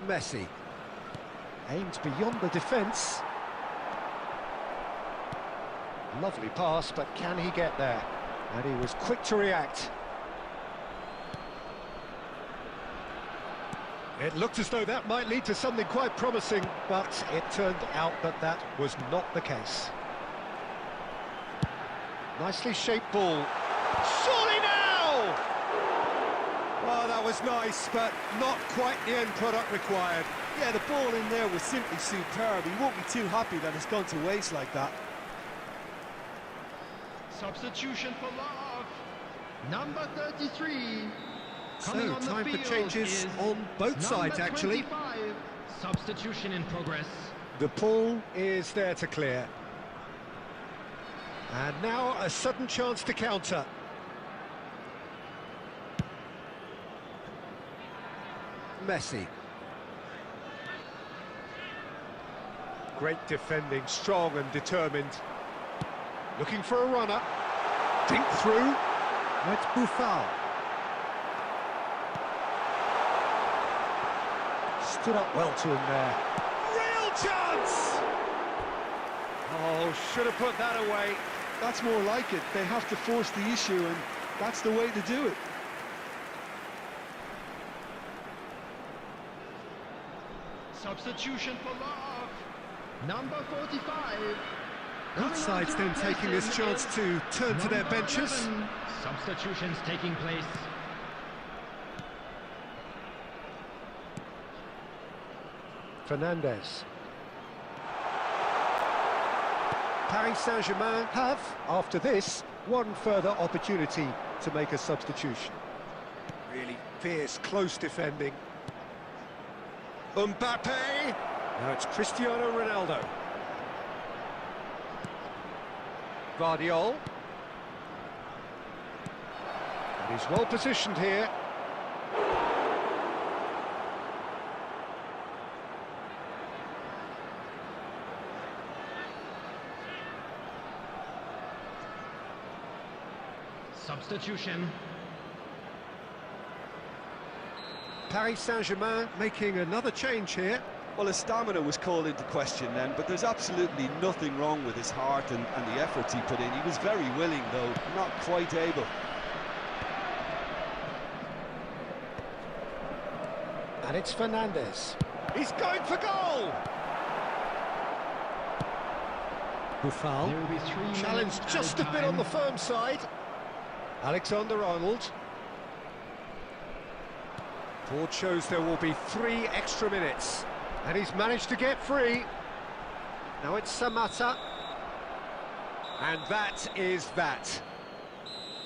Messi. Aimed beyond the defence. Lovely pass, but can he get there? And he was quick to react. It looked as though that might lead to something quite promising, but it turned out that that was not the case. Nicely shaped ball. Surely now! Oh, that was nice, but not quite the end product required. Yeah, the ball in there was simply superb. He won't be too happy that it's gone to waste like that. Substitution for love. Number 33. So, time for changes on both sides, actually. 25. Substitution in progress. The ball is there to clear. And now a sudden chance to counter. Messi. Great defending, strong and determined. Looking for a runner. Dink through. It's Buffal. Stood up well to him there. Real chance! Oh, should have put that away. That's more like it. They have to force the issue, and that's the way to do it. Substitution for love. Number 45. Both sides then taking this chance to turn to their benches. 11. Substitutions taking place. Fernandez. Paris Saint-Germain have, after this, one further opportunity to make a substitution. Really fierce, close defending. Mbappe! Now it's Cristiano Ronaldo. Guardiola. And he's well positioned here. Substitution. Paris Saint-Germain making another change here. Well, his stamina was called into question then, but there's absolutely nothing wrong with his heart and the efforts he put in. He was very willing, though, not quite able. And it's Fernandez. He's going for goal! Buffal. There will be 3 minutes Challenged just a bit on the firm side. Alexander-Arnold. Board shows there will be 3 extra minutes. And he's managed to get free. Now it's Samatta. And that is that.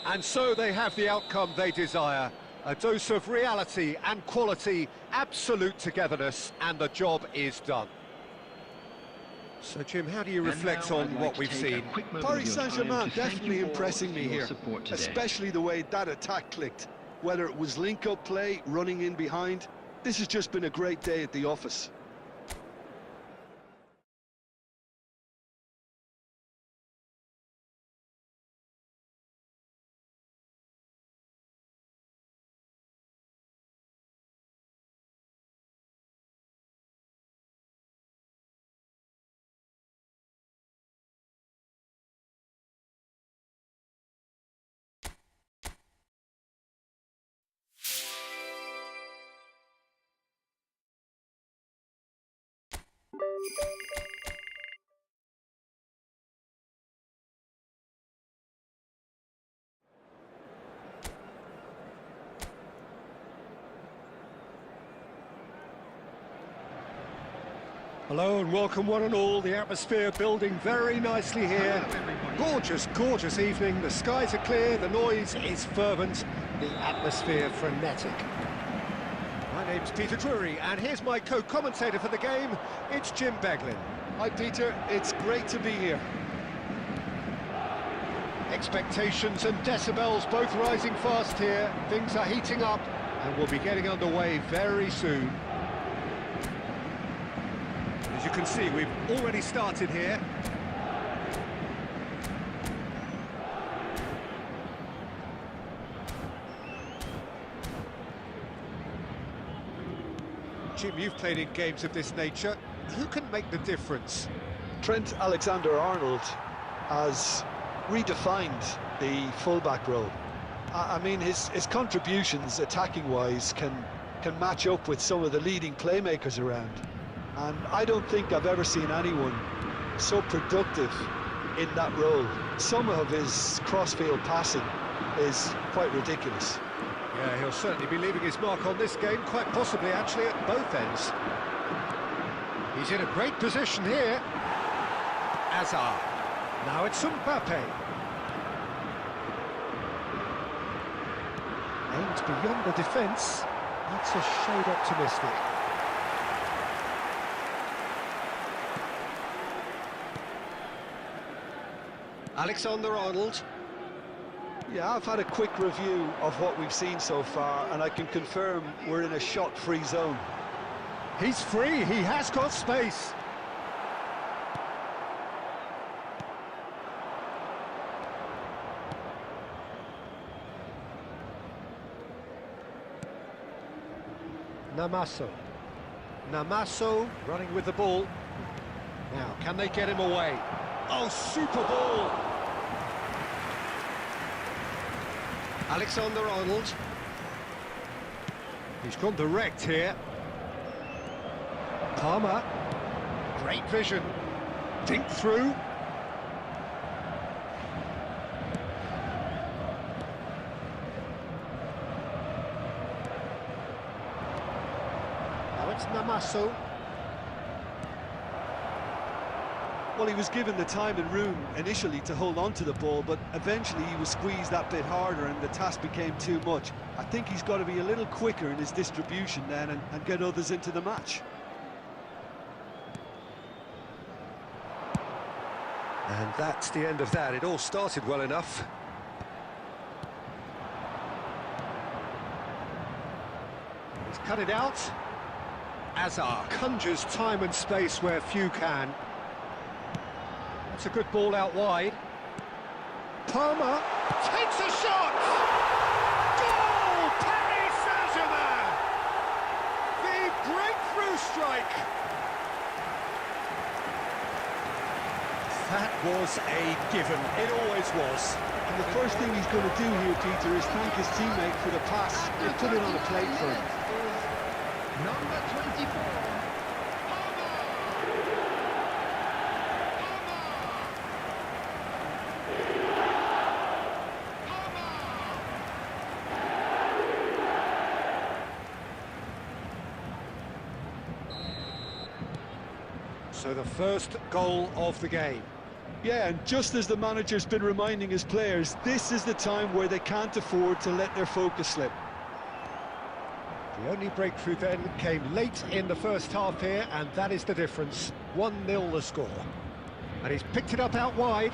And so they have the outcome they desire. A dose of reality and quality, absolute togetherness, and the job is done. So, Jim, how do you reflect on what we've seen? Paris Saint-Germain definitely impressing me here, today. especially the way that attack clicked. Whether it was link-up play, running in behind, this has just been a great day at the office. Hello and welcome one and all. The atmosphere building very nicely here. Gorgeous, gorgeous evening. The skies are clear, the noise is fervent, the atmosphere frenetic. My name's Peter Drury, and here's my co-commentator for the game. It's Jim Beglin. Hi Peter, it's great to be here. Expectations and decibels both rising fast here. Things are heating up and we'll be getting underway very soon. As you can see, we've already started here. Jim, you've played in games of this nature. Who can make the difference? Trent Alexander-Arnold has redefined the fullback role. I mean, his contributions, attacking-wise, can match up with some of the leading playmakers around. And I don't think I've ever seen anyone so productive in that role. Some of his cross-field passing is quite ridiculous. Yeah, he'll certainly be leaving his mark on this game, quite possibly actually at both ends. He's in a great position here. Hazard. Now it's Mbappe. Aimed beyond the defence. That's a shade optimistic. Alexander-Arnold. Yeah, I've had a quick review of what we've seen so far, and I can confirm we're in a shot-free zone. He's free, he has got space. Namaso running with the ball. Now, can they get him away? Oh, super ball! Alexander-Arnold. He's gone direct here. Palmer. Great vision. Think through. Now it's Namaso. Well, he was given the time and room initially to hold on to the ball, but eventually he was squeezed that bit harder and the task became too much. I think he's got to be a little quicker in his distribution then and get others into the match. And that's the end of that. It all started well enough. He's cut it out. Hazard conjures time and space where few can. That's a good ball out wide. Palmer takes a shot! Goal! Paris Saint-Germain! The breakthrough strike! That was a given. It always was. And the first thing he's going to do here, Peter, is thank his teammate for the pass. They put it on a plate for him. Number 24. So the first goal of the game. Yeah, and just as the manager's been reminding his players, this is the time where they can't afford to let their focus slip. The only breakthrough then came late in the first half here, and that is the difference. 1-0 the score. And he's picked it up out wide.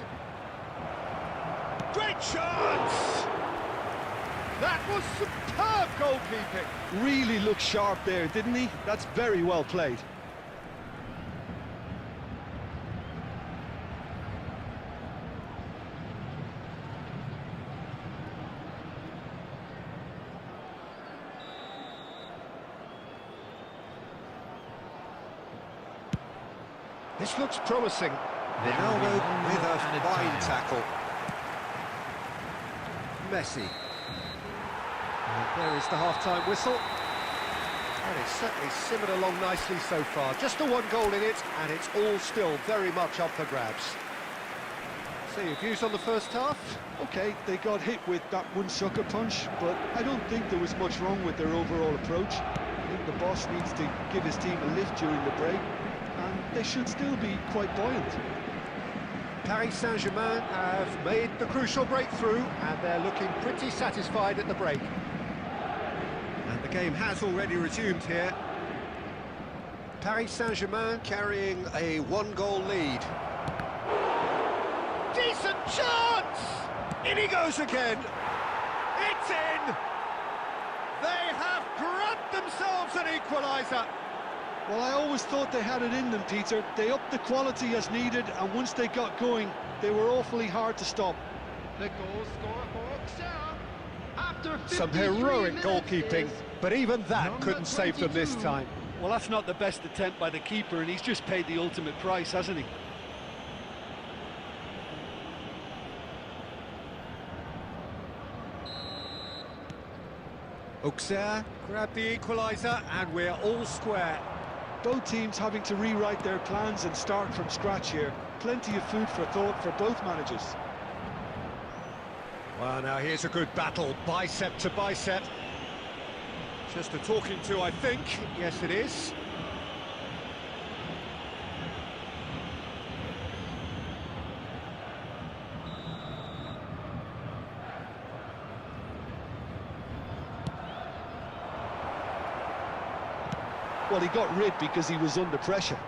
Great chance! That was superb goalkeeping. Really looked sharp there, didn't he? That's very well played. This looks promising. Ronaldo with a fine tackle. Messi. And there is the half-time whistle. And it's certainly simmered along nicely so far. Just the one goal in it, and it's all still very much up for grabs. So your views on the first half? Okay, they got hit with that one sucker punch, but I don't think there was much wrong with their overall approach. I think the boss needs to give his team a lift during the break, and they should still be quite buoyant. Paris Saint-Germain have made the crucial breakthrough, and they're looking pretty satisfied at the break. And the game has already resumed here. Paris Saint-Germain carrying a one-goal lead. Decent chance! In he goes again. It's in! They have grabbed themselves an equalizer. Well, I always thought they had it in them, Peter. They upped the quality as needed, and once they got going, they were awfully hard to stop. The goal scorer for Auxerre after 53 Some heroic minutes goalkeeping, is but even that number couldn't save them this 22. time. Well, that's not the best attempt by the keeper, and he's just paid the ultimate price, hasn't he? Auxerre grab the equaliser, and we're all square. Both teams having to rewrite their plans and start from scratch here. Plenty of food for thought for both managers. Well, now here's a good battle, bicep to bicep. Just a talking to, I think. Yes, it is. Well, he got rid because he was under pressure.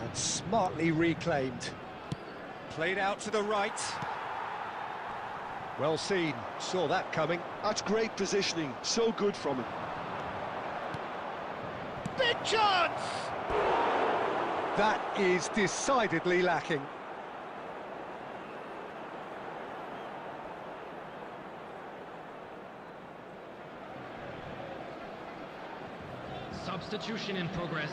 And smartly reclaimed. Played out to the right. Well seen, saw that coming. That's great positioning, so good from him. Big chance! That is decidedly lacking. Substitution in progress.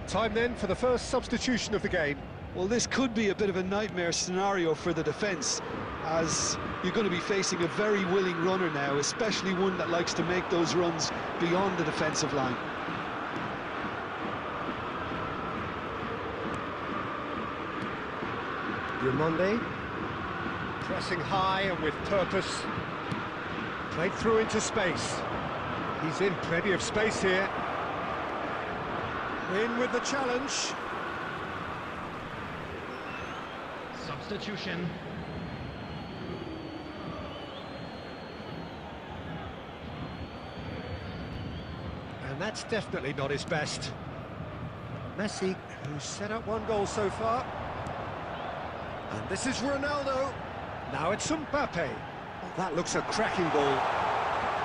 Time then for the first substitution of the game. Well, this could be a bit of a nightmare scenario for the defence, as you're going to be facing a very willing runner now, especially one that likes to make those runs beyond the defensive line. Monday, pressing high and with purpose. Played through into space. He's in plenty of space here. In with the challenge. Substitution. And that's definitely not his best. Messi, who's set up one goal so far. And this is Ronaldo. Now it's Mbappe. Oh, that looks a cracking ball.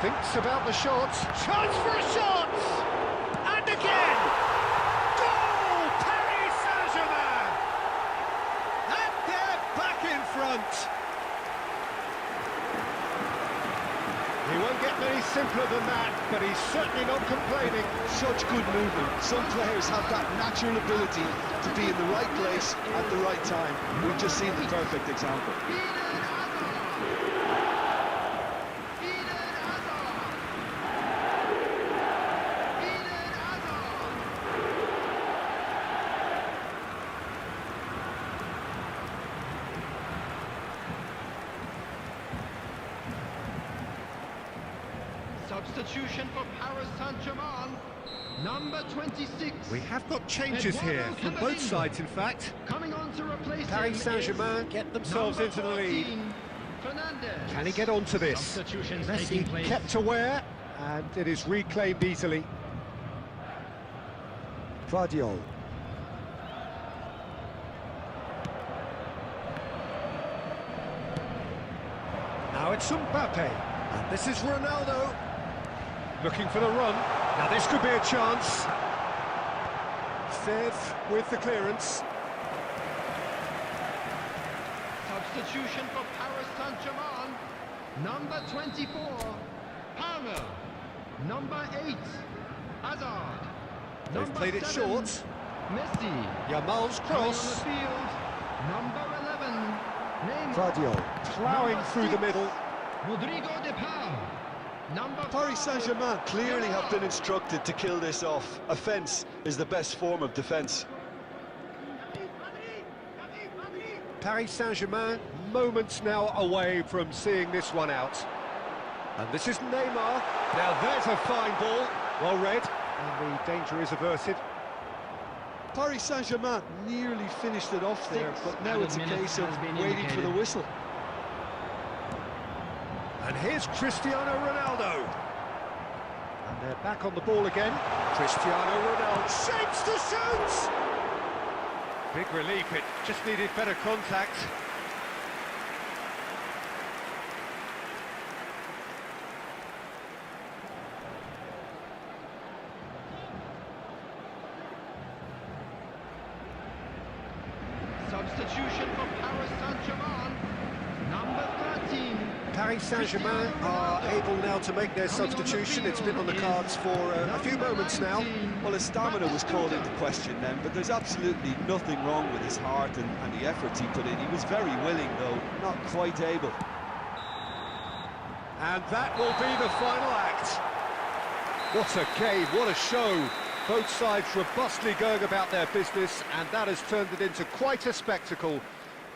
Thinks about the shot. Chance for a shot! And again! Goal! Paris Saint-Germain! And they're back in front. He won't get many simpler than that, but he's certainly not complaining. Such good movement. Some players have that natural ability to be in the right place at the right time. We've just seen the perfect example. Substitution for Paris Saint-Germain. Number 26. We have got changes here from both sides, in fact. Coming on to replace Paris Saint-Germain get themselves into the lead. Fernandez. Can he get onto this? Substitutions taking Messi place. kept aware, and it is reclaimed easily. Vardiol. Now it's Mbappe, and this is Ronaldo. Looking for the run. Now this could be a chance. Fifth with the clearance. Substitution for Paris Saint-Germain. Number 24, Palmer. Number 8, Hazard. They've played it 7, short. Messi. Yamal's Coming on the cross. field. Number 11, Neymar. Vardiol ploughing Number through the 6, middle. Rodrigo de Paul. Number Paris 5, Saint-Germain clearly have been Yamal. instructed to kill this off. Offence is the best form of defence. Paris Saint-Germain moments now away from seeing this one out. And this is Neymar. Now there's a fine ball. Well read. And the danger is averted. Paris Saint-Germain nearly finished it off there, but now it's a case of waiting for the whistle. And here's Cristiano Ronaldo. And they're back on the ball again. Cristiano Ronaldo shapes to shoot! Big relief, it just needed better contact. Substitution for Paris Saint-Germain. Paris Saint-Germain are able now to make their substitution. It's been on the cards for a few moments now. Well, his stamina was called into question then, but there's absolutely nothing wrong with his heart and the efforts he put in. He was very willing, though, not quite able. And that will be the final act. What a game, what a show. Both sides robustly going about their business, and that has turned it into quite a spectacle.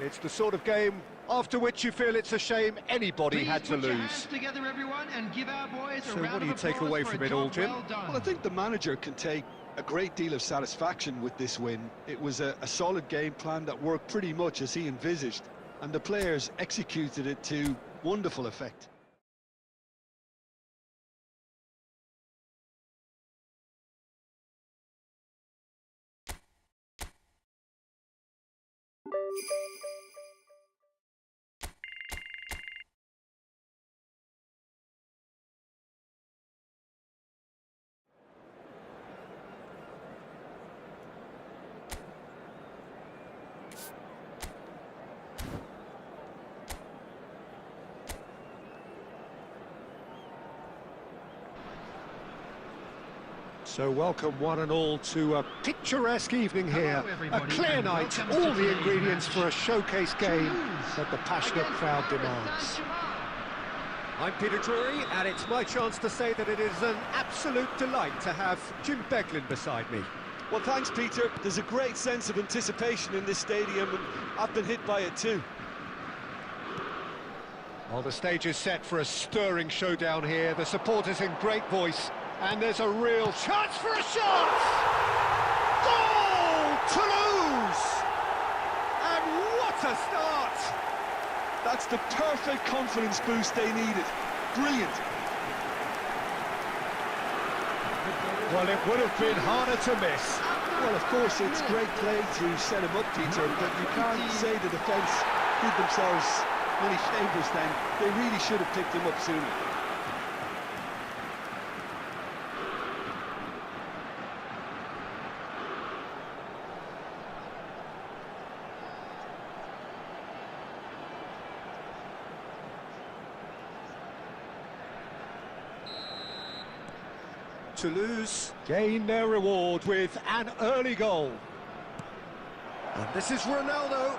It's the sort of game after which you feel it's a shame anybody had to lose. Together, everyone, and give our boys so what do you take away from it all, Jim? Well, I think the manager can take a great deal of satisfaction with this win. It was a solid game plan that worked pretty much as he envisaged, and the players executed it to wonderful effect. So welcome one and all to a picturesque evening here, a clear night, all the ingredients for a showcase game that the passionate crowd demands. I'm Peter Drury, and it's my chance to say that it is an absolute delight to have Jim Beglin beside me. Well, thanks, Peter. There's a great sense of anticipation in this stadium, and I've been hit by it too. Well, the stage is set for a stirring showdown here, the supporters in great voice. And there's a real chance for a shot! Goal! Toulouse! And what a start! That's the perfect confidence boost they needed. Brilliant. Well, it would have been harder to miss. Well, of course, it's great play to set him up, Peter, but you can't say the defence did themselves many favours then. They really should have picked him up sooner. Toulouse gain their reward with an early goal. And this is Ronaldo.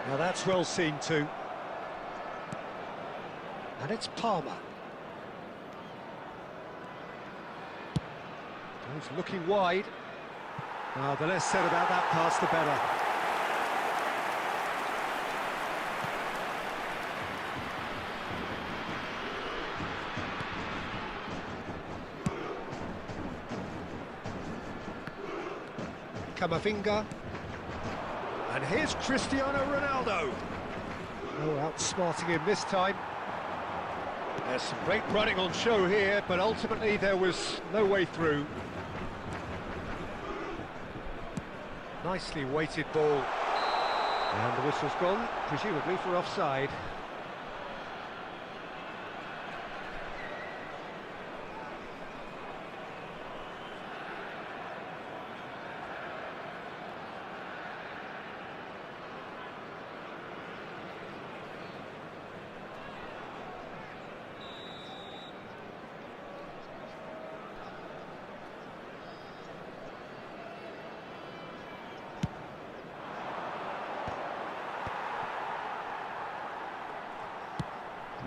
Now that's well seen too. And it's Palmer. He's looking wide. Now the less said about that pass, the better. Camavinga, and here's Cristiano Ronaldo. Oh, outsmarting him this time. There's some great running on show here, but ultimately there was no way through. Nicely weighted ball. And the whistle's gone, presumably for offside.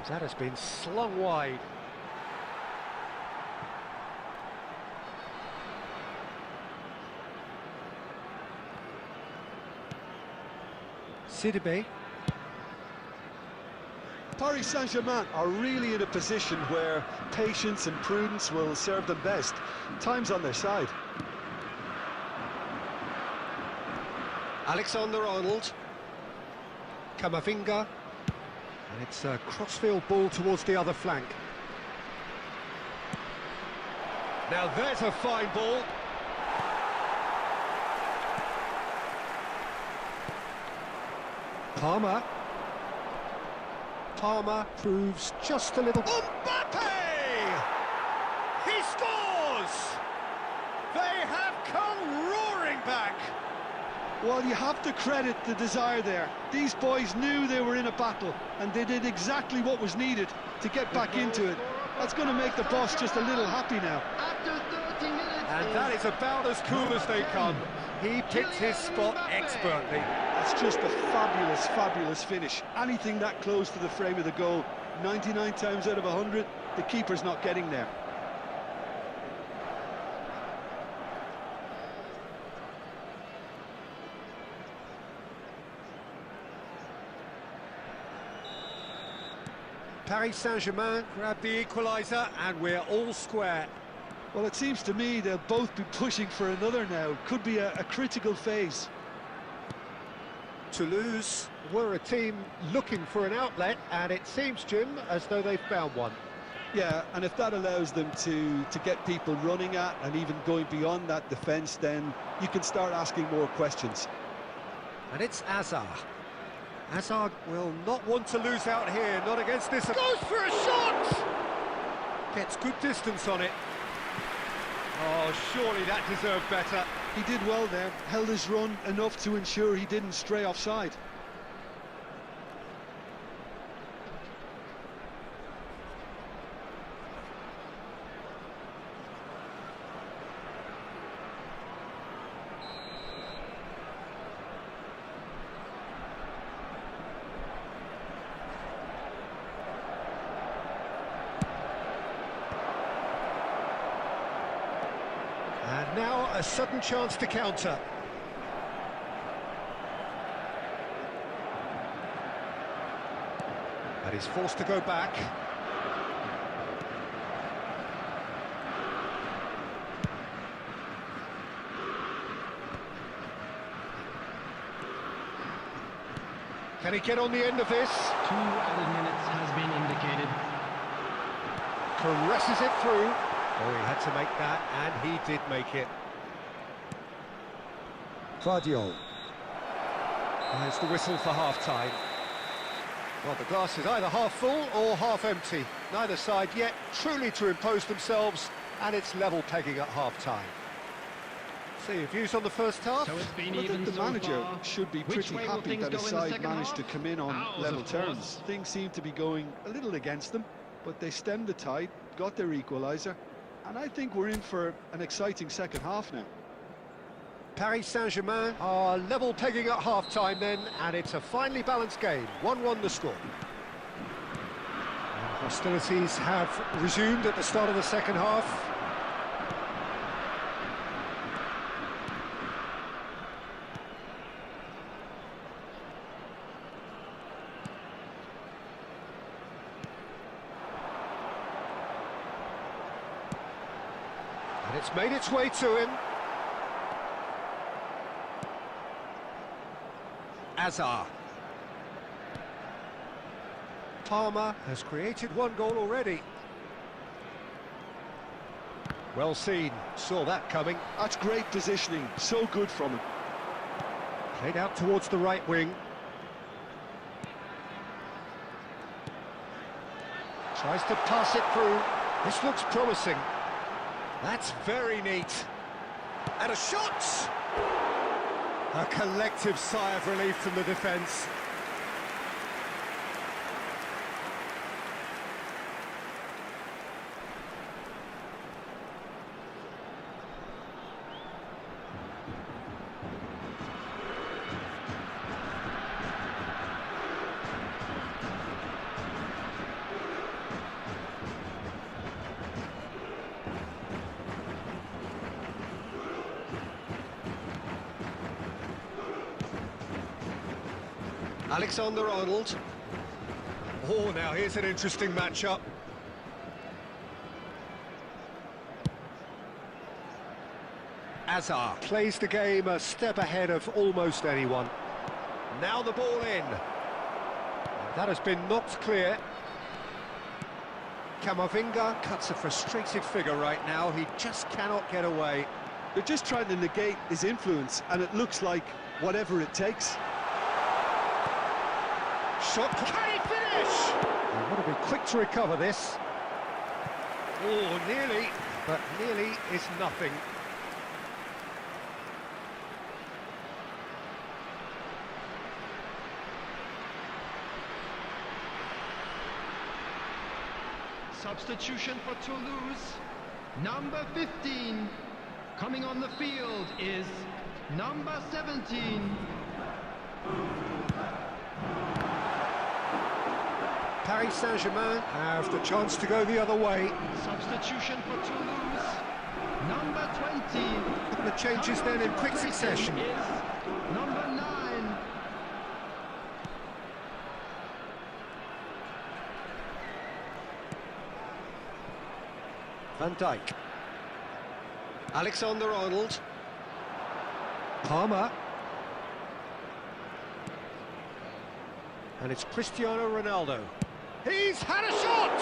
That has been slung wide. Sidibe. Paris Saint-Germain are really in a position where patience and prudence will serve them best. Time's on their side. Alexander-Arnold. Camavinga. And it's a crossfield ball towards the other flank. Now there's a fine ball. Palmer. Palmer proves just a little... Mbappe! He scores! The They have come roaring back. Well, you have to credit the desire there. These boys knew they were in a battle, and they did exactly what was needed to get back into it. That's going to make the boss just a little happy now. After 30 minutes. And that is about as cool as they come. He picked his spot expertly. That's just a fabulous, fabulous finish. Anything that close to the frame of the goal, 99 times out of 100, the keeper's not getting there. Paris Saint-Germain grab the equaliser, and we're all square. Well, it seems to me they'll both be pushing for another now. Could be a critical phase. Toulouse were a team looking for an outlet, and it seems, Jim, as though they've found one. Yeah, and if that allows them to get people running at and even going beyond that defence, then you can start asking more questions. And it's Hazard. Hazard will not want to lose out here, not against this. Goes for a shot! Gets good distance on it. Oh, surely that deserved better. He did well there, held his run enough to ensure he didn't stray offside. And now a sudden chance to counter. And he's forced to go back. Can he get on the end of this? 2 added minutes has been indicated. Caresses it through. Oh, he had to make that, and he did make it. Guardiola. There's the whistle for half-time. Well, the glass is either half full or half empty. Neither side yet truly to impose themselves, and it's level pegging at half-time. So your views on the first half? So it's been I think even the so manager far. should be Which pretty way will happy things that his go in the side second managed to half? come in on Ours, level of terms. course. Things seem to be going a little against them, but they stemmed the tide, got their equaliser, and I think we're in for an exciting second half now. Paris Saint-Germain are level pegging at half-time then, and it's a finely balanced game. 1-1 the score. And hostilities have resumed at the start of the second half. And it's made its way to him. Hazard. Palmer has created one goal already. Well seen, saw that coming. That's great positioning, so good from him. Played out towards the right wing. Tries to pass it through. This looks promising. That's very neat. And a shot! A collective sigh of relief from the defence. Alexander-Arnold. Oh, now here's an interesting matchup. Hazard plays the game a step ahead of almost anyone. Now the ball in. That has been knocked clear. Camavinga cuts a frustrated figure right now. He just cannot get away. They're just trying to negate his influence, and it looks like whatever it takes. Shot, can he finish? He want to be quick to recover this. Oh, nearly, but nearly is nothing. Substitution for Toulouse. Number 15. Coming on the field is number 17. Paris Saint-Germain have the chance to go the other way. Substitution for Toulouse. Number 20. The changes then in quick succession. Is number 9. Van Dijk. Alexander-Arnold. Palmer. And it's Cristiano Ronaldo. He's had a shot!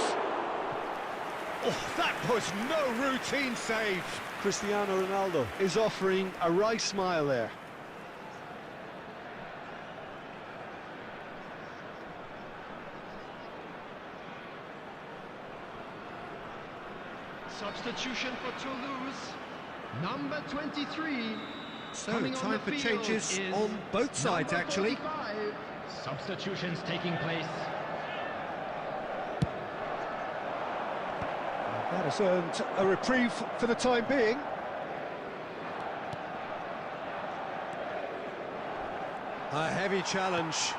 Oh, that was no routine save. Cristiano Ronaldo is offering a wry smile there. Substitution for Toulouse. Number 23. So, Coming on time the for field changes is on both sides, number actually. 45. Substitutions taking place. That has earned a reprieve for the time being. A heavy challenge.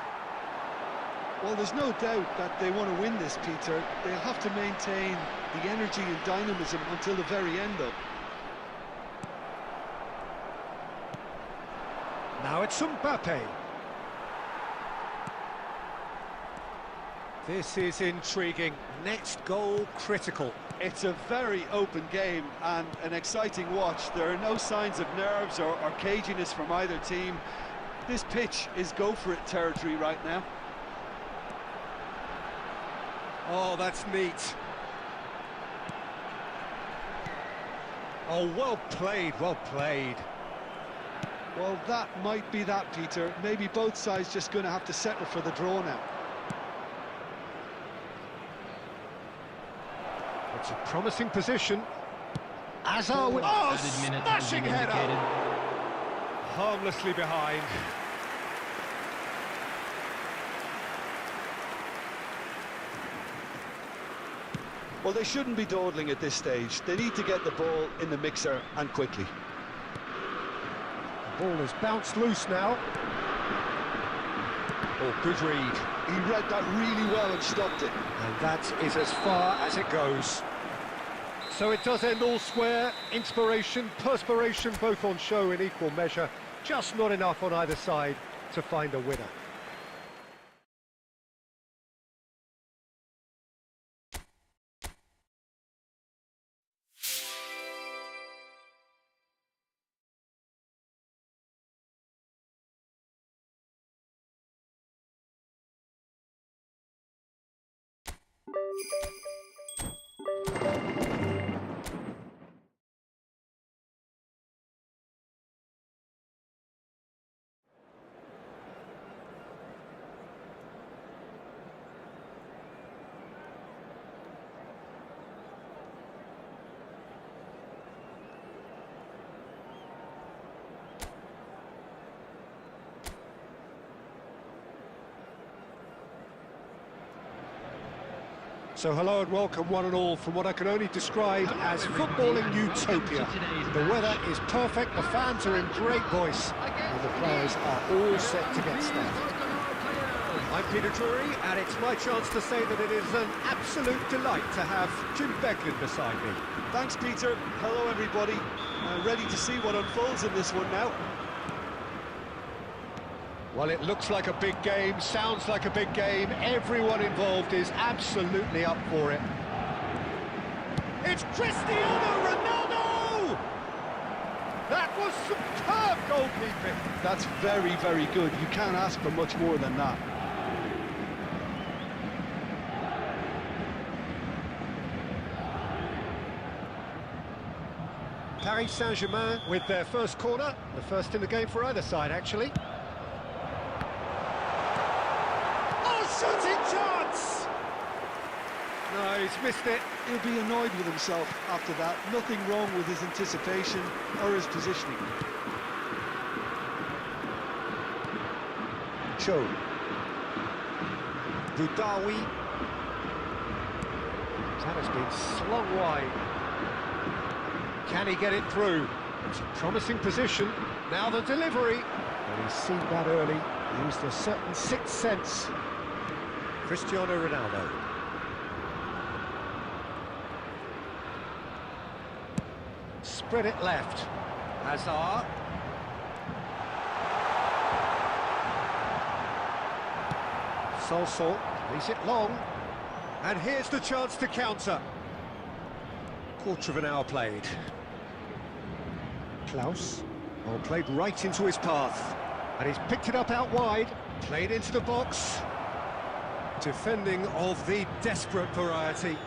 Well, there's no doubt that they want to win this, Peter. They'll have to maintain the energy and dynamism until the very end, though. Now it's Mbappe. This is intriguing. Next goal critical. It's a very open game and an exciting watch. There are no signs of nerves or caginess from either team. This pitch is go-for-it territory right now. Oh, that's neat. Oh, well played, well played. Well, that might be that, Peter. Maybe both sides just going to have to settle for the draw now. It's a promising position. Azar with... Oh, smashing header! Harmlessly behind. Well, they shouldn't be dawdling at this stage. They need to get the ball in the mixer and quickly. The ball is bounced loose now. Oh, good read. He read that really well and stopped it. And that is as far as it goes. So it does end all square. Inspiration, perspiration, both on show in equal measure. Just not enough on either side to find a winner. So hello and welcome one and all from what I can only describe as footballing utopia. The weather is perfect, the fans are in great voice, and the players are all set to get started. I'm Peter Drury, and it's my chance to say that it is an absolute delight to have Jim Beglin beside me. Thanks, Peter. Hello, everybody. Ready to see what unfolds in this one now. Well, it looks like a big game, sounds like a big game. Everyone involved is absolutely up for it. It's Cristiano Ronaldo! That was superb goalkeeping. That's very, very good. You can't ask for much more than that. Paris Saint-Germain with their first corner, the first in the game for either side, actually. Shooting chance! No, he's missed it. He'll be annoyed with himself after that. Nothing wrong with his anticipation or his positioning. Cho. Boudaoui. That has been slung wide. Can he get it through? It's a promising position. Now the delivery. And he's seen that early. Used a certain sixth sense. Cristiano Ronaldo. Spread it left. Hazard. Solsol plays it long. And here's the chance to counter. Quarter of an hour played. Klaus. Oh, played right into his path. And he's picked it up out wide. Played into the box. Defending of the desperate variety.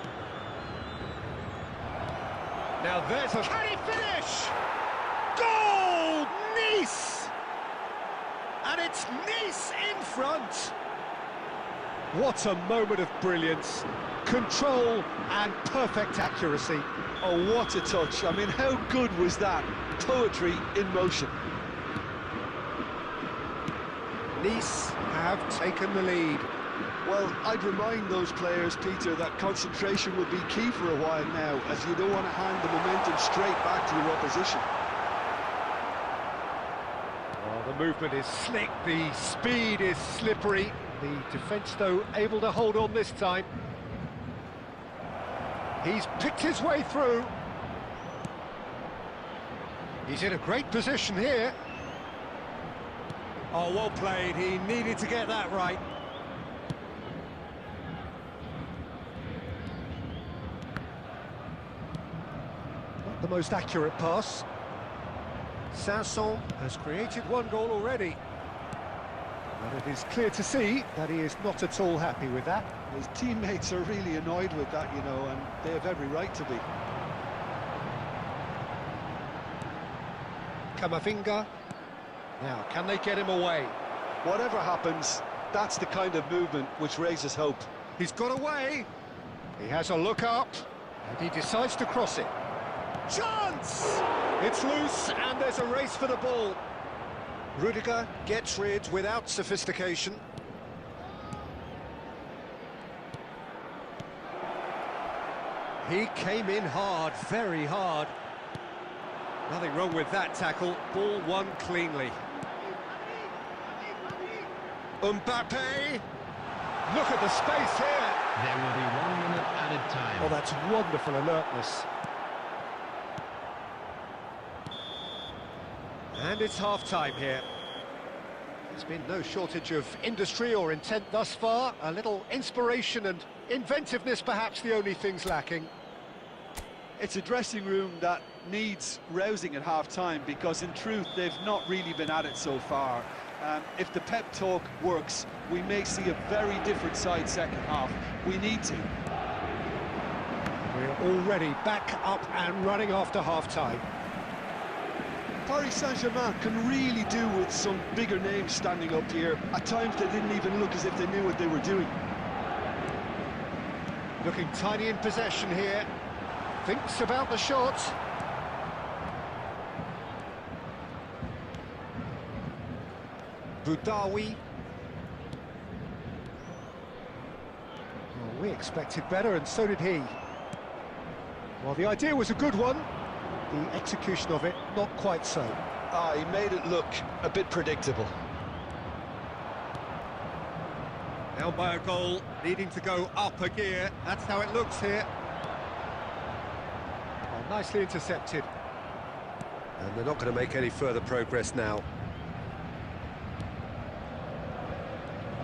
Now there's a... Can he finish? Goal! Nice! And it's Nice in front. What a moment of brilliance. Control and perfect accuracy. Oh, what a touch. I mean, how good was that? Poetry in motion. Nice have taken the lead. Well, I'd remind those players, Peter, that concentration will be key for a while now, as you don't want to hand the momentum straight back to your opposition. Well, the movement is slick, the speed is slippery. The defence, though, able to hold on this time. He's picked his way through. He's in a great position here. Oh, well played. He needed to get that right. Not the most accurate pass. Sanson has created one goal already. And it is clear to see that he is not at all happy with that. His teammates are really annoyed with that, you know, and they have every right to be. Camavinga. Now, can they get him away? Whatever happens, that's the kind of movement which raises hope. He's got away. He has a look up, and he decides to cross it. Chance! It's loose, and there's a race for the ball. Rudiger gets rid without sophistication. He came in hard, very hard. Nothing wrong with that tackle. Ball won cleanly. Mbappe! Look at the space here! There will be 1 minute added time. Oh, that's wonderful alertness. And it's half-time here. There's been no shortage of industry or intent thus far. A little inspiration and inventiveness, perhaps the only things lacking. It's a dressing room that needs rousing at half-time, because in truth they've not really been at it so far. If the pep talk works, we may see a very different side second half. We need to. We're already back up and running after half-time. Paris Saint-Germain can really do with some bigger names standing up here. At times they didn't even look as if they knew what they were doing. Looking tiny in possession here. Thinks about the shot. Boudaoui. Well, we expected better, and so did he. Well, the idea was a good one. The execution of it, not quite so. He made it look a bit predictable. Now by a goal, needing to go up a gear. That's how it looks here. Oh, nicely intercepted. And they're not going to make any further progress now.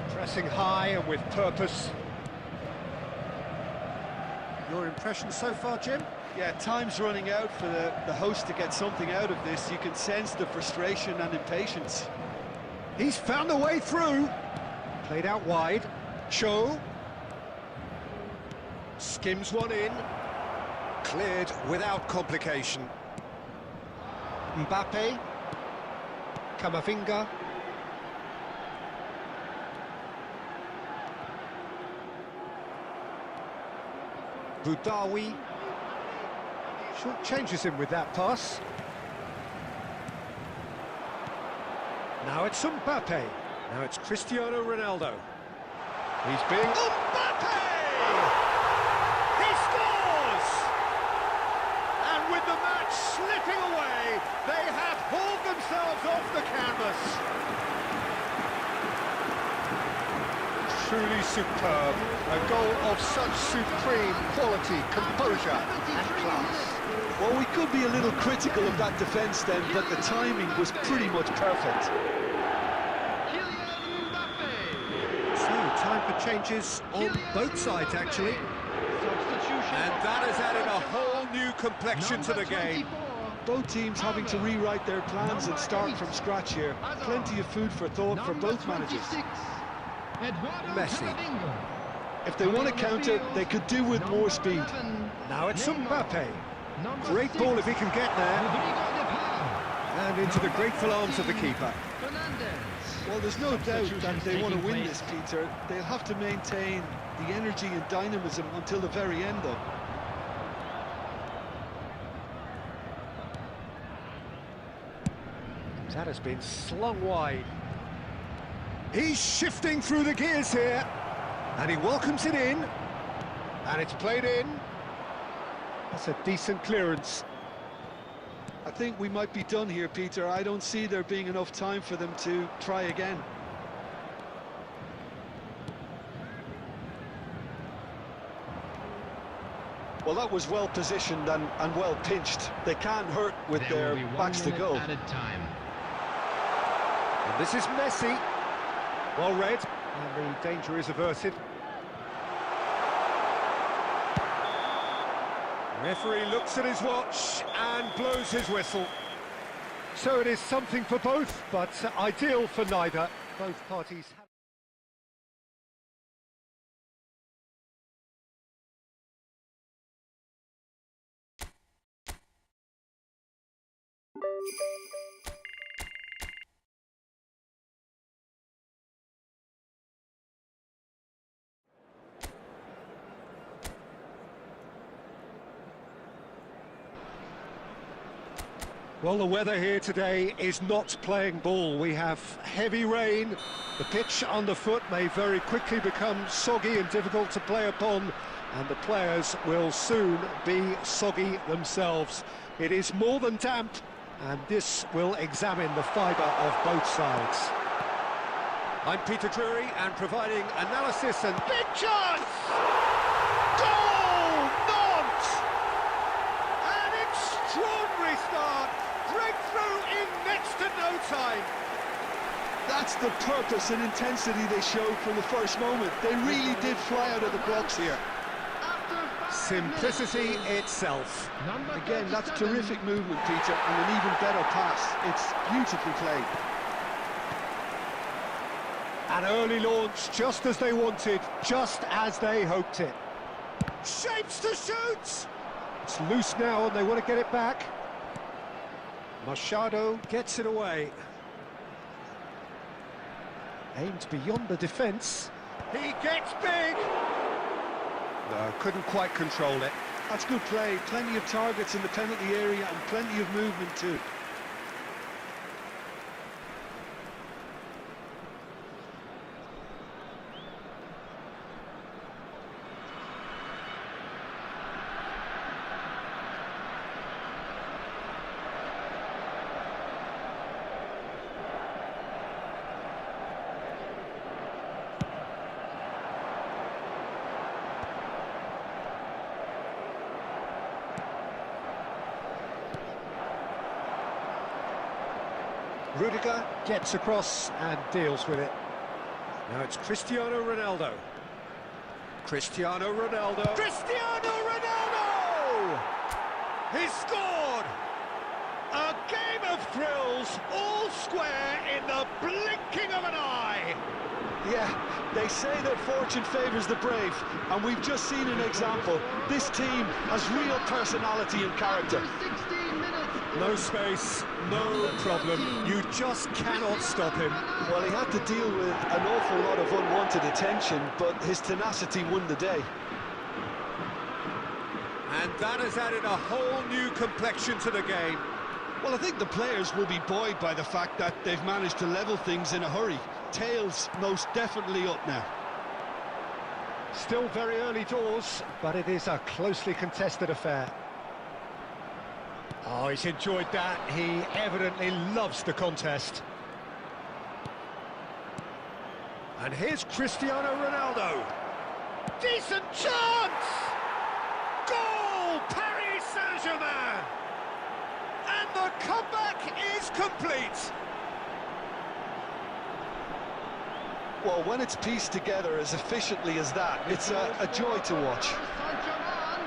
Pressing high and with purpose. Your impression so far, Jim? Yeah, time's running out for the host to get something out of this. You can sense the frustration and impatience. He's found a way through. Played out wide. Cho. Skims one in. Cleared without complication. Mbappe. Camavinga. Boudaoui. Short changes him with that pass. Now it's Mbappe. Now it's Cristiano Ronaldo. He's being... Mbappe! He scores! truly superb. A goal of such supreme quality, composure and class. Well, we could be a little critical of that defence then, but the timing was pretty much perfect. So, time for changes on both sides, actually. And that has added a whole new complexion to the game. Both teams having to rewrite their plans and start from scratch here. Plenty of food for thought for both managers. Messi. If they want to counter, they could do with more speed. Now it's Mbappe. Great ball if he can get there. And into the grateful arms of the keeper. Well, there's no doubt that they want to win this, Peter. They'll have to maintain the energy and dynamism until the very end, though. That has been slung wide. He's shifting through the gears here. And he welcomes it in. And it's played in. That's a decent clearance. I think we might be done here, Peter. I don't see there being enough time for them to try again. Well, that was well positioned and well pinched. They can't hurt with their backs to goal. And this is Messi. Well read. And the danger is averted. Referee looks at his watch and blows his whistle. So it is something for both, but ideal for neither. Both parties have... Well, the weather here today is not playing ball. We have heavy rain. The pitch underfoot may very quickly become soggy and difficult to play upon, and the players will soon be soggy themselves. It is more than damp, and this will examine the fibre of both sides. I'm Peter Drury, and providing analysis and big chance! Goal! Not! An extraordinary start! Breakthrough in next to no time. That's the purpose and intensity they showed from the first moment. They really did fly out of the blocks here. Simplicity itself. Again, that's terrific movement, Peter, and an even better pass. It's beautifully played. An early launch, just as they wanted, just as they hoped it. Shapes to shoot! It's loose now and they want to get it back. Machado gets it away. Aimed beyond the defence. He gets big! No, couldn't quite control it. That's good play. Plenty of targets in the penalty area and plenty of movement too. Rudiger gets across and deals with it. Now it's Cristiano Ronaldo. Cristiano Ronaldo. Cristiano Ronaldo! He scored! A game of thrills, all square in the blinking of an eye. Yeah, they say that fortune favours the brave, and we've just seen an example. This team has real personality and character. No space, no problem. You just cannot stop him. Well, he had to deal with an awful lot of unwanted attention, but his tenacity won the day. And that has added a whole new complexion to the game. Well, I think the players will be buoyed by the fact that they've managed to level things in a hurry. Tails most definitely up now. Still very early doors, but it is a closely contested affair. Oh, he's enjoyed that. He evidently loves the contest. And here's Cristiano Ronaldo. Decent chance! Goal! Paris Saint-Germain! And the comeback is complete. Well, when it's pieced together as efficiently as that, it's a joy to watch. Saint-Germain,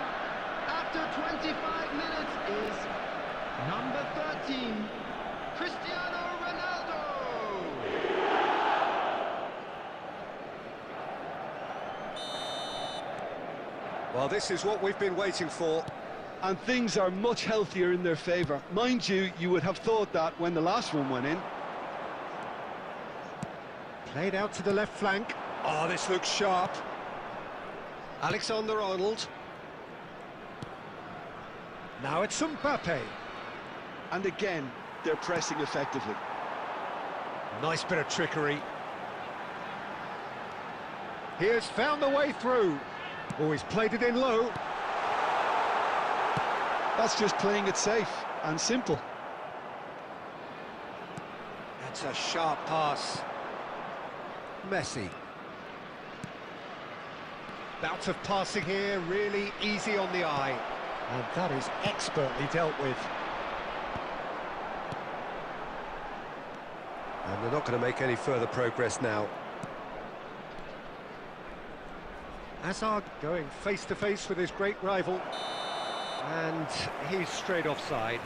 after 25 minutes, is number 13, Cristiano Ronaldo. Well, this is what we've been waiting for. And things are much healthier in their favour. Mind you, you would have thought that when the last one went in. Played out to the left flank. Oh, this looks sharp. Alexander-Arnold. Now it's Mbappe. And again, they're pressing effectively. Nice bit of trickery. He has found the way through. Oh, he's played it in low. That's just playing it safe and simple. That's a sharp pass. Messi. Bout of passing here, really easy on the eye. And that is expertly dealt with. And they're not going to make any further progress now. Hazard going face-to-face with his great rival. And he's straight offside.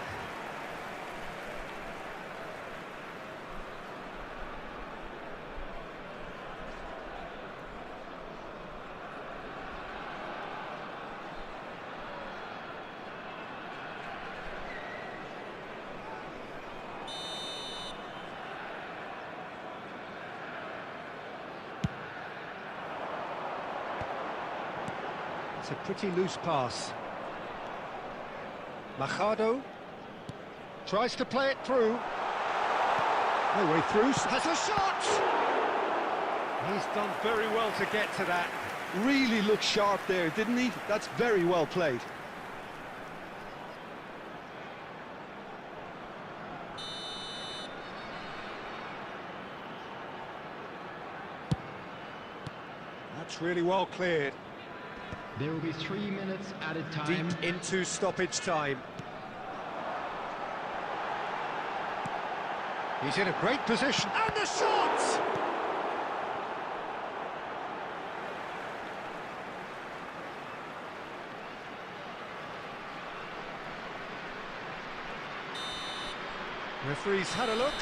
It's a pretty loose pass. Machado tries to play it through. No way through, has a shot! He's done very well to get to that. Really looked sharp there, didn't he? That's very well played. That's really well cleared. There will be 3 minutes added time. Deep into stoppage time. He's in a great position, and the shot! Referee's had a look,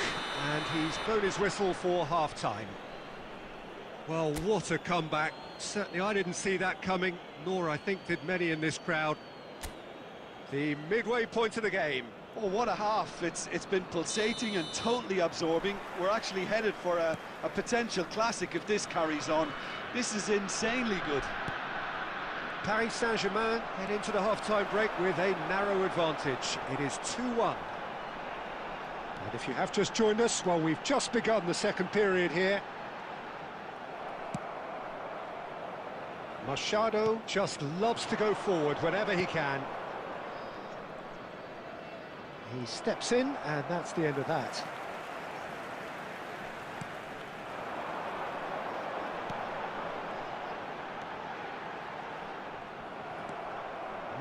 and he's blown his whistle for half-time. Well, what a comeback. Certainly I didn't see that coming, nor I think did many in this crowd. The midway point of the game. Oh, what a half. It's been pulsating and totally absorbing. We're actually headed for a potential classic if this carries on. This is insanely good. Paris Saint-Germain head into the half-time break with a narrow advantage. It is 2-1. And if you have just joined us, well, we've just begun the second period here. Machado just loves to go forward whenever he can. He steps in, and that's the end of that.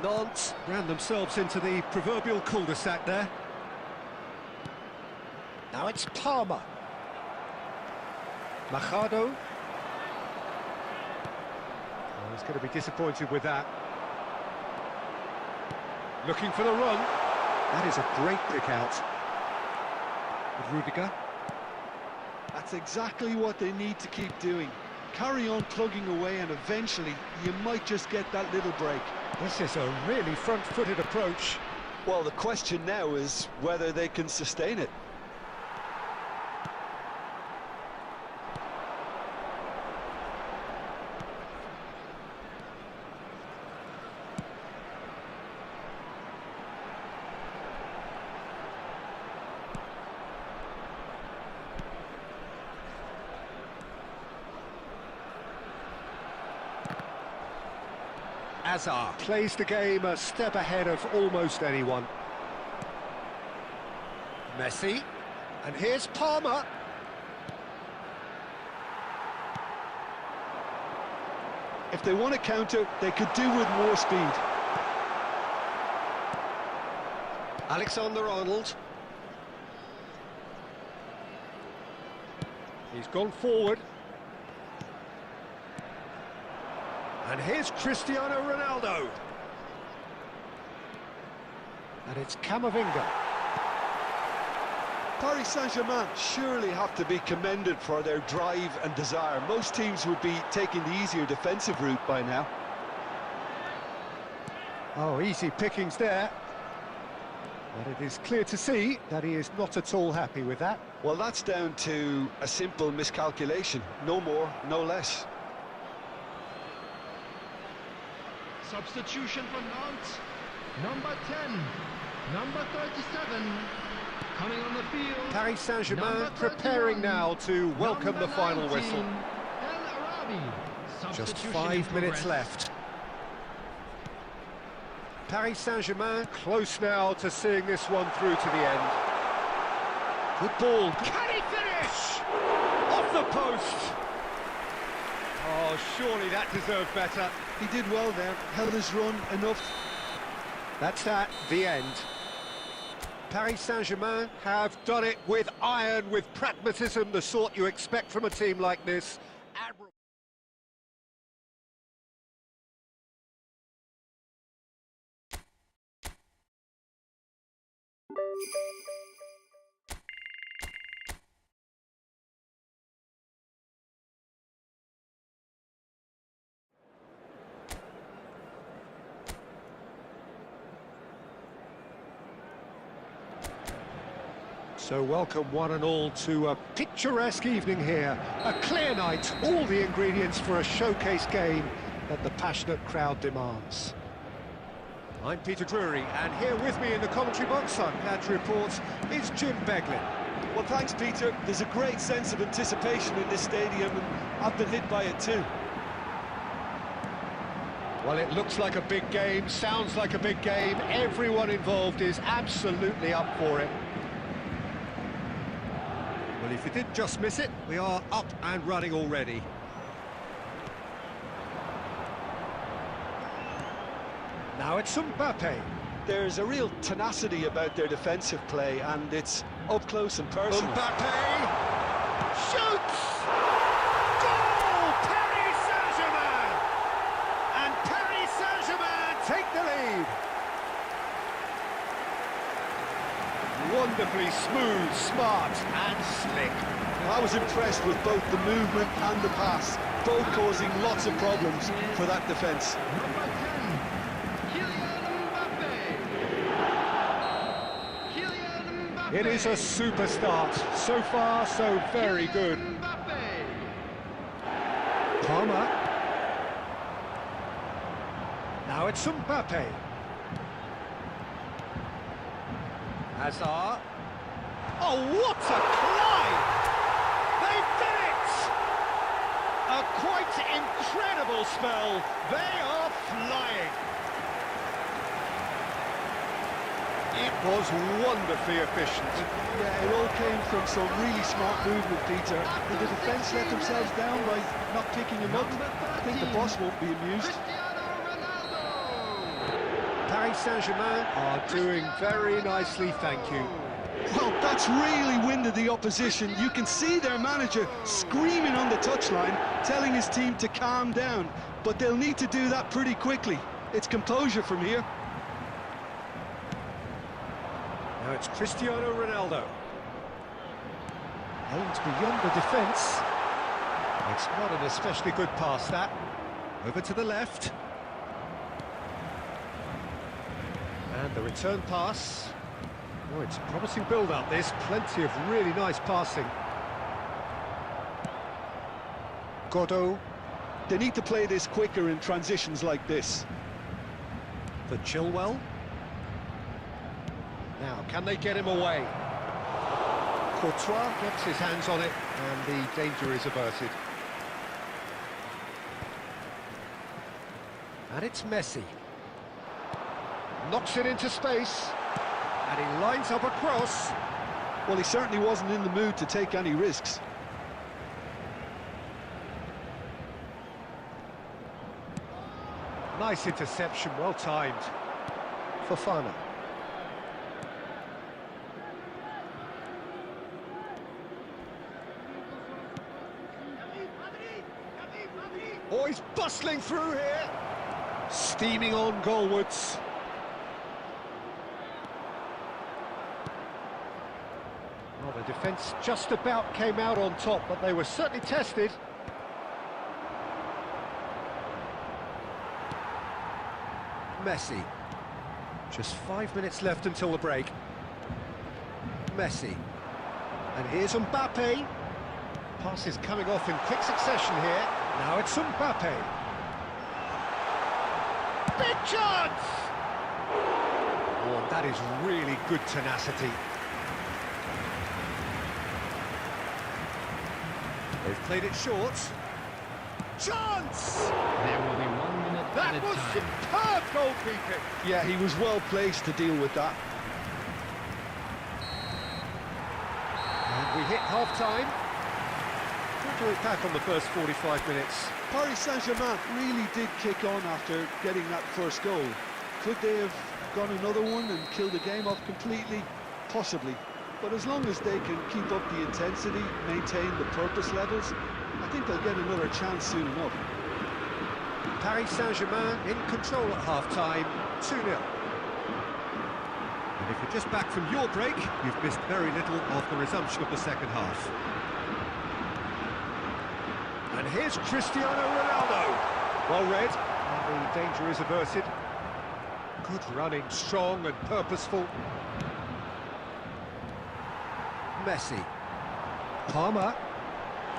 Nantes ran themselves into the proverbial cul-de-sac there. Now it's Palmer. Machado. Oh, he's going to be disappointed with that. Looking for the run. That is a great pick out. With Rudiger. That's exactly what they need to keep doing. Carry on plugging away, and eventually you might just get that little break. This is a really front-footed approach. Well, the question now is whether they can sustain it. Hazard plays the game a step ahead of almost anyone. Messi, and here's Palmer. If they want to counter, they could do with more speed. Alexander-Arnold. He's gone forward. And here's Cristiano Ronaldo. And it's Camavinga. Paris Saint-Germain surely have to be commended for their drive and desire. Most teams would be taking the easier defensive route by now. Oh, easy pickings there. But it is clear to see that he is not at all happy with that. Well, that's down to a simple miscalculation. No more, no less. Substitution for Nantes. Number 10, number 37, coming on the field. Paris Saint-Germain preparing now to welcome the final whistle. Just 5 minutes left. Paris Saint-Germain close now to seeing this one through to the end. Good ball. Can he finish? Off the post. Oh, surely that deserved better. He did well there, held his run enough. That's that, the end. Paris Saint-Germain have done it with iron, with pragmatism, the sort you expect from a team like this. So welcome one and all to a picturesque evening here. A clear night, all the ingredients for a showcase game that the passionate crowd demands. I'm Peter Drury, and here with me in the commentary box, I'm glad to report, is Jim Beglin. Well, thanks, Peter. There's a great sense of anticipation in this stadium, and I've been hit by it too. Well, it looks like a big game, sounds like a big game. Everyone involved is absolutely up for it. Well, if you did just miss it, we are up and running already. Now it's Mbappe. There's a real tenacity about their defensive play, and it's up close and personal. Mbappe shoots! Goal! Paris Saint-Germain! And Paris Saint-Germain take the lead. Wonderfully smooth, smart and slick. I was impressed with both the movement and the pass, both causing lots of problems for that defence. Number 10, Kylian Mbappe. It is a super start. So far, so very good. Mbappe. Palmer. Now it's Mbappe. Hazard. Oh, what a climb! They've done it! A quite incredible spell. They are flying. It was wonderfully efficient. Yeah, it all came from some really smart movement, Peter. Did the defence let themselves down by not picking him up? I think the boss won't be amused. Paris Saint-Germain are doing very nicely, thank you. Well, that's really winded the opposition. You can see their manager screaming on the touchline, telling his team to calm down. But they'll need to do that pretty quickly. It's composure from here. Now it's Cristiano Ronaldo. Aimed beyond the defence. It's not an especially good pass, that. Over to the left. And the return pass. Oh, it's a promising build-up, this. Plenty of really nice passing. Godot. They need to play this quicker in transitions like this. For Chilwell. Now, can they get him away? Courtois gets his hands on it, and the danger is averted. And it's Messi. Knocks it into space, and he lines up a cross. Well, he certainly wasn't in the mood to take any risks. Nice interception, well timed. Fofana. Oh, he's bustling through here. Steaming on goalwards. Well, the defence just about came out on top, but they were certainly tested. Messi. Just 5 minutes left until the break. Messi. And here's Mbappe. Pass is coming off in quick succession here. Now it's Mbappe. Big chance! Oh, that is really good tenacity. They've played it short. Chance! There will be 1 minute That added was time. superb goalkeeping. Yeah, he was well placed to deal with that. And we hit half-time. What do we pack on the first 45 minutes? Paris Saint-Germain really did kick on after getting that first goal. Could they have gone another one and killed the game off completely? Possibly. But as long as they can keep up the intensity, maintain the purpose levels, I think they'll get another chance soon enough. Paris Saint-Germain in control at half-time, 2-0. And if you're just back from your break, you've missed very little of the resumption of the second half. And here's Cristiano Ronaldo. Well read, and the danger is averted. Good running, strong and purposeful. Messi. Palmer.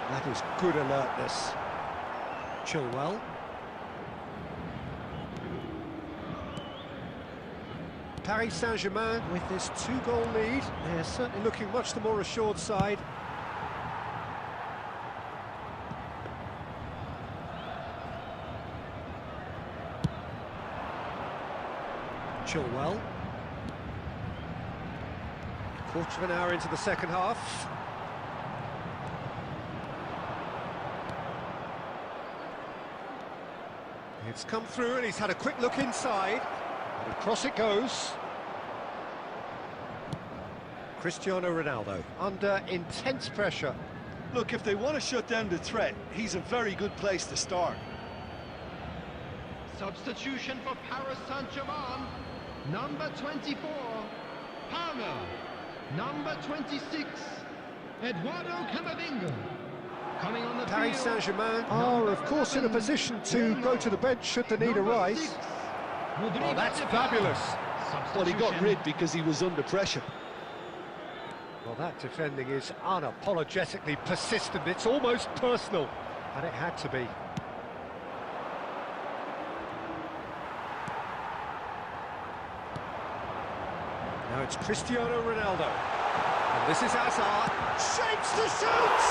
That is good alertness. Chilwell. Paris Saint-Germain with this 2-goal lead. They're certainly looking much the more assured side. Chilwell. Quarter of an hour into the second half. It's come through and he's had a quick look inside. And across it goes. Cristiano Ronaldo under intense pressure. Look, if they want to shut down the threat, he's a very good place to start. Substitution for Paris Saint-Germain. Number 24, Palmer. Number 26, Eduardo Camavinga. Coming on the Paris field, Saint-Germain are, of course, in a position to go to the bench should the need number arise. 6, Oh, that's fabulous. Well, he got rid because he was under pressure. Well, that defending is unapologetically persistent. It's almost personal, and it had to be. Now it's Cristiano Ronaldo. And this is Hazard. Shapes to shoot!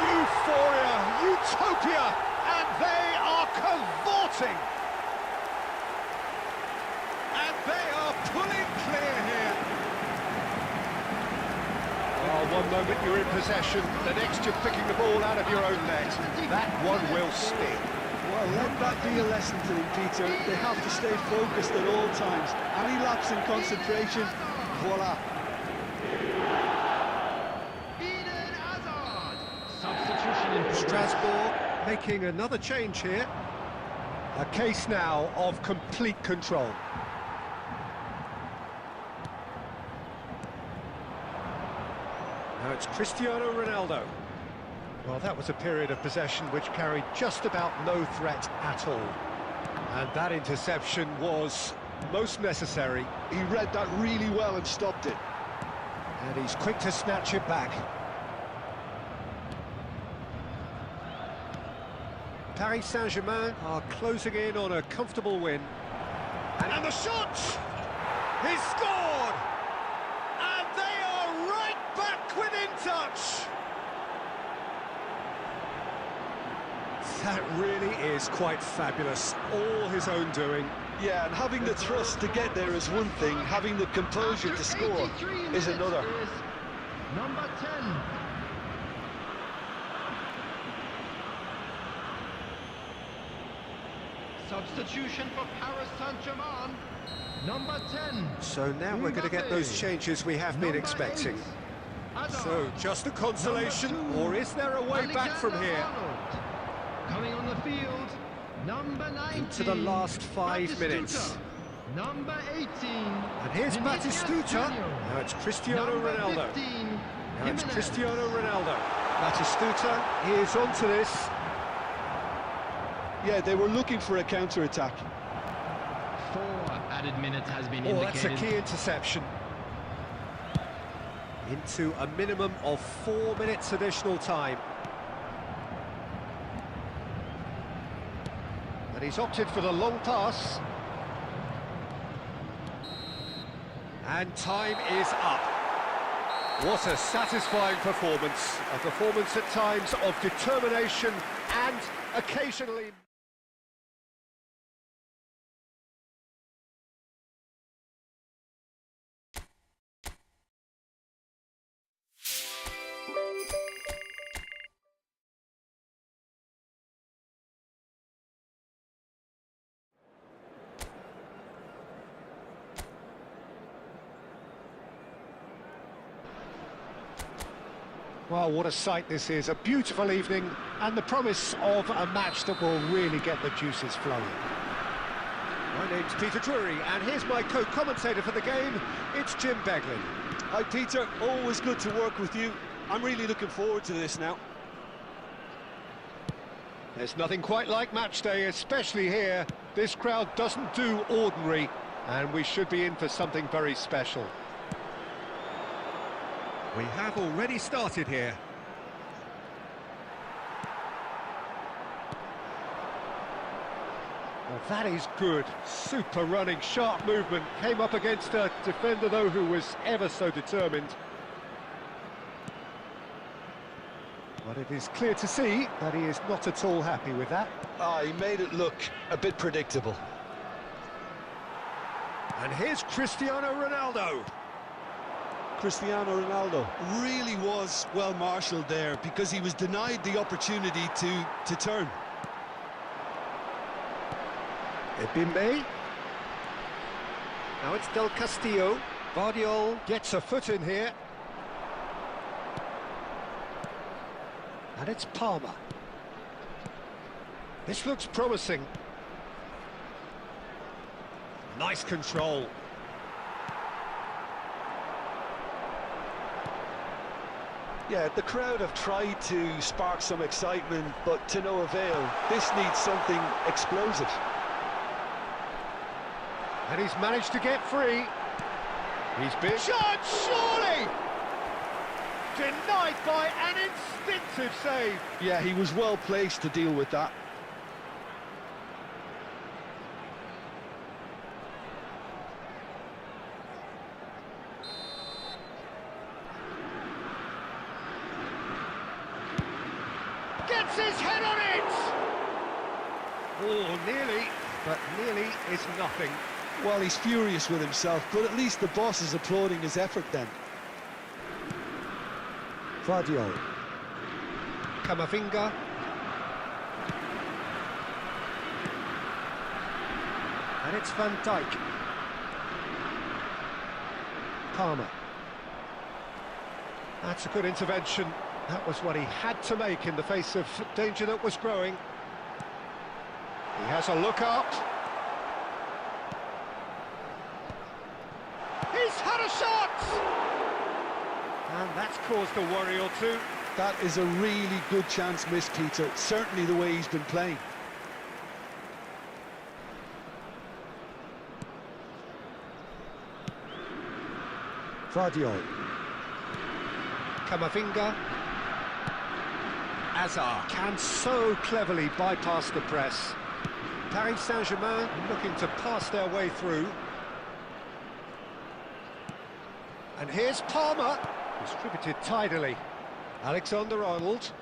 Euphoria, utopia, and they are cavorting. And they are pulling clear here. Oh, one moment you're in possession, the next you're picking the ball out of your own net. That one will sting. Well, let that be a lesson to them, Peter. They have to stay focused at all times. Any lapse in concentration, voila. Eden Hazard. Substitution in progress. Strasbourg making another change here. A case now of complete control. Now it's Cristiano Ronaldo. Well, that was a period of possession which carried just about no threat at all. And that interception was most necessary. He read that really well and stopped it. And he's quick to snatch it back. Paris Saint-Germain are closing in on a comfortable win. And the shot! He's scored! And they are right back within touch! That really is quite fabulous. All his own doing. Yeah, and having the thrust to get there is one thing, having the composure to score is another. Number 10. Substitution for Paris Saint-Germain. Number 10. So now we're going to get those changes we have been expecting. So, just a consolation, or is there a way back from here? Coming on the field, number 19. Into the last 5 minutes. Number 18. And here's Batistuta. Now it's Cristiano Ronaldo. Now it's Cristiano Ronaldo. Batistuta, he is onto this. Yeah, they were looking for a counter-attack. 4 added minutes has been Oh, indicated. that's a key interception. Into a minimum of 4 minutes additional time. And he's opted for the long pass. And time is up. What a satisfying performance. A performance at times of determination and occasionally... Well, what a sight this is, a beautiful evening and the promise of a match that will really get the juices flowing. My name's Peter Drury and here's my co-commentator for the game, it's Jim Beglin. Hi Peter, always good to work with you. I'm really looking forward to this now. There's nothing quite like match day, especially here. This crowd doesn't do ordinary and we should be in for something very special. We have already started here. Well, that is good. Super running, sharp movement. Came up against a defender, though, who was ever so determined. But it is clear to see that he is not at all happy with that. He made it look a bit predictable. And here's Cristiano Ronaldo. Cristiano Ronaldo really was well marshalled there because he was denied the opportunity to turn. Ebimbe. Now it's Del Castillo. Vardiol gets a foot in here. And it's Palmer. This looks promising. Nice control. Yeah, the crowd have tried to spark some excitement, but to no avail. This needs something explosive. And he's managed to get free. He's been shot, surely! Denied by an instinctive save. Yeah, he was well placed to deal with that. Gets his head on it! Oh, nearly, but nearly is nothing. Well, he's furious with himself, but at least the boss is applauding his effort then. Vardiol. Camavinga. And it's Van Dijk. Palmer. That's a good intervention. That was what he had to make in the face of danger that was growing. He has a look up. He's had a shot! And that's caused a worry or two. That is a really good chance missed, Peter. Certainly the way he's been playing. Vardiol. Camavinga. Hazard can so cleverly bypass the press. Paris Saint-Germain looking to pass their way through. And here's Palmer, distributed tidily. Alexander-Arnold.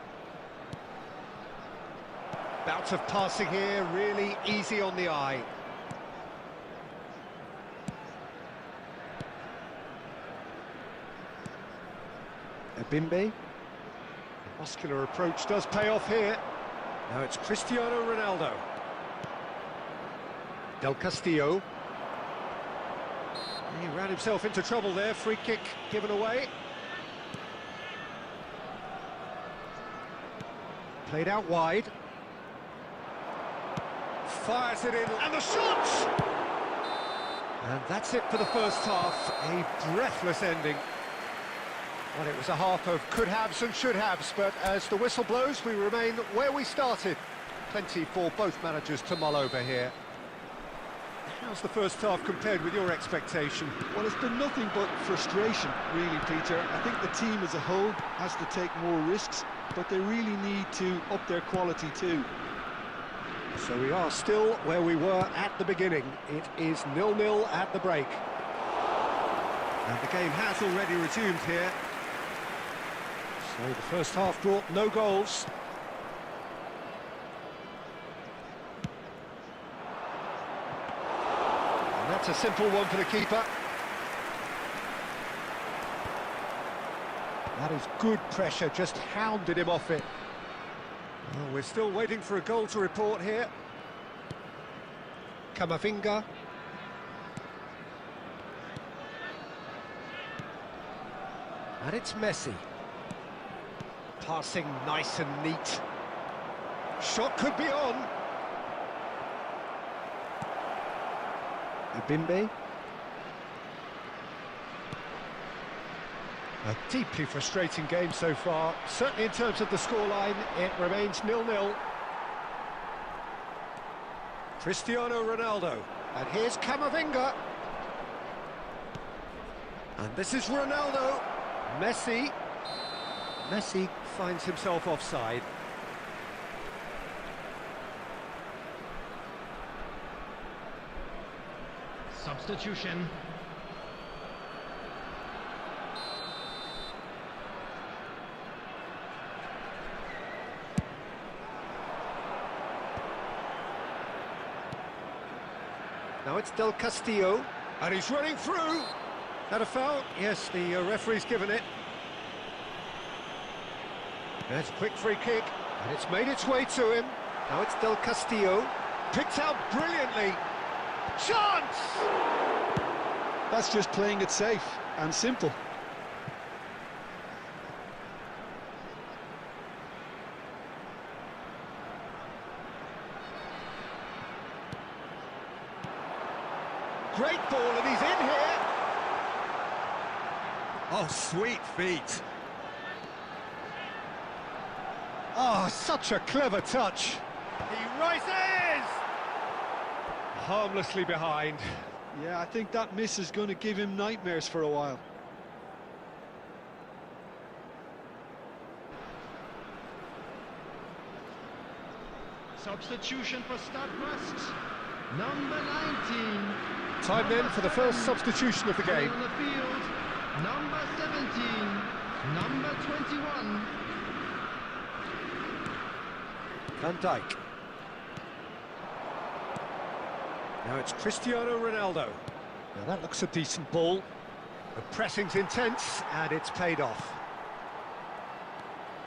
Bout of passing here, really easy on the eye. Ebimbe. The muscular approach does pay off here. Now it's Cristiano Ronaldo. Del Castillo. He ran himself into trouble there, free kick given away. Played out wide. Fires it in, and the shot! And that's it for the first half, a breathless ending. Well, it was a half of could-haves and should-haves, but as the whistle blows, we remain where we started. Plenty for both managers to mull over here. How's the first half compared with your expectation? Well, it's been nothing but frustration, really, Peter. I think the team as a whole has to take more risks, but they really need to up their quality too. So we are still where we were at the beginning. It is 0-0 at the break. And the game has already resumed here. So the first half brought no goals. And that's a simple one for the keeper. That is good pressure, just hounded him off it. Well, we're still waiting for a goal to report here. Camavinga. And it's Messi. Passing nice and neat. Shot could be on. Ibimbe. A deeply frustrating game so far. Certainly in terms of the scoreline, it remains 0-0. Cristiano Ronaldo. And here's Camavinga. And this is Ronaldo. Messi. Messi finds himself offside. Substitution. Now it's Del Castillo, and he's running through. Had a foul? Yes, the referee's given it. There's a quick free kick, and it's made its way to him. Now it's Del Castillo, picked out brilliantly. Chance! That's just playing it safe and simple. Great ball, and he's in here. Oh, sweet feet. Oh, such a clever touch. He rises! Harmlessly behind. Yeah, I think that miss is going to give him nightmares for a while. Substitution for Stadtwest. Number 19. Time then for the first substitution of the game. On the field, number 17, number 21. Van Dijk. Now it's Cristiano Ronaldo. Now that looks a decent ball. The pressing's intense, and it's paid off.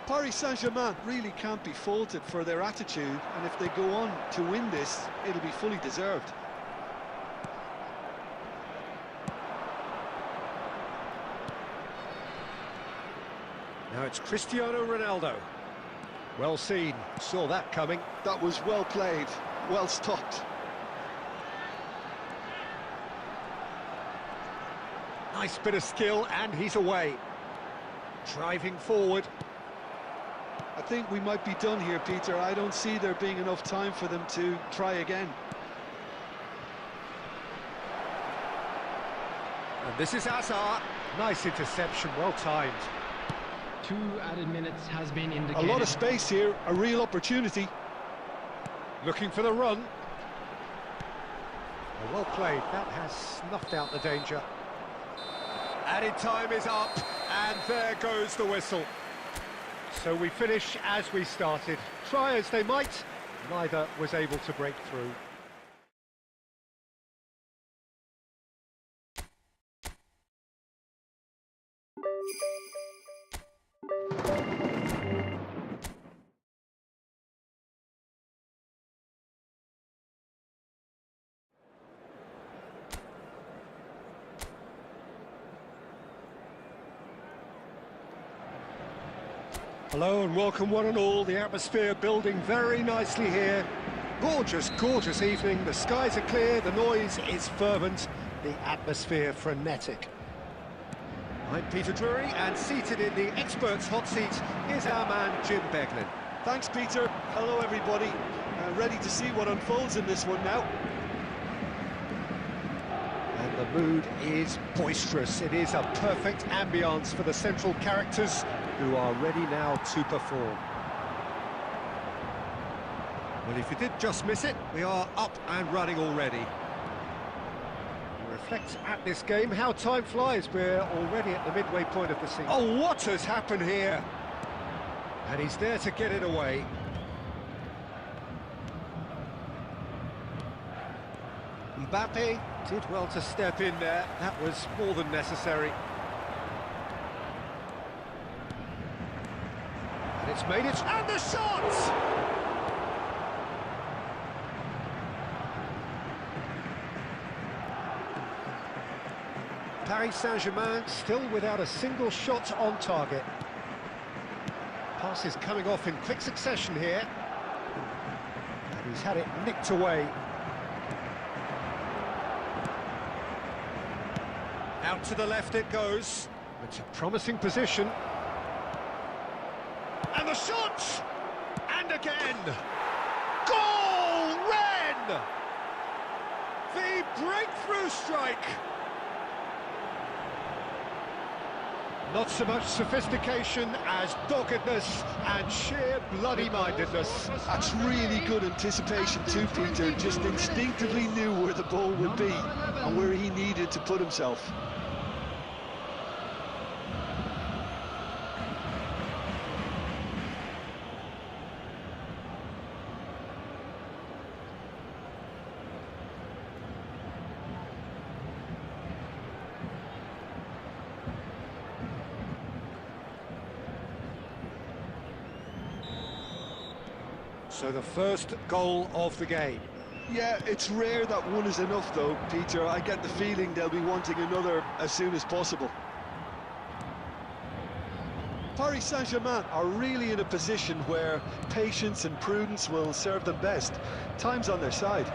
Paris Saint-Germain really can't be faulted for their attitude, and if they go on to win this, it'll be fully deserved. Now it's Cristiano Ronaldo. Well seen, saw that coming. That was well played, well stopped. Nice bit of skill, and he's away. Driving forward. I think we might be done here, Peter. I don't see there being enough time for them to try again. And this is Hazard. Nice interception, well timed. 2 added minutes has been indicated. A lot of space here, a real opportunity. Looking for the run. Well played, that has snuffed out the danger. Added time is up, and there goes the whistle. So we finish as we started. Try as they might, neither was able to break through. Hello and welcome one and all. The atmosphere building very nicely here. Gorgeous, gorgeous evening. The skies are clear, the noise is fervent, the atmosphere frenetic. I'm Peter Drury, and seated in the experts' hot seat is our man Jim Beglin. Thanks, Peter. Hello, everybody. Ready to see what unfolds in this one now. And the mood is boisterous. It is a perfect ambience for the central characters who are ready now to perform. Well, if you did just miss it, we are up and running already. You reflect at this game how time flies. We're already at the midway point of the season. Oh, what has happened here? And he's there to get it away. Mbappe did well to step in there. That was more than necessary. And it's made it, and the shot! Paris Saint-Germain still without a single shot on target. Pass is coming off in quick succession here. And he's had it nicked away. Out to the left it goes. It's a promising position. And the shot! And again! Goal! Ren! The breakthrough strike! Not so much sophistication as doggedness and sheer bloody-mindedness. That's really good anticipation too, Peter. Just instinctively knew where the ball would be and where he needed to put himself. So the first goal of the game. Yeah, it's rare that one is enough though, Peter. I get the feeling they'll be wanting another as soon as possible. Paris Saint-Germain are really in a position where patience and prudence will serve them best. Time's on their side.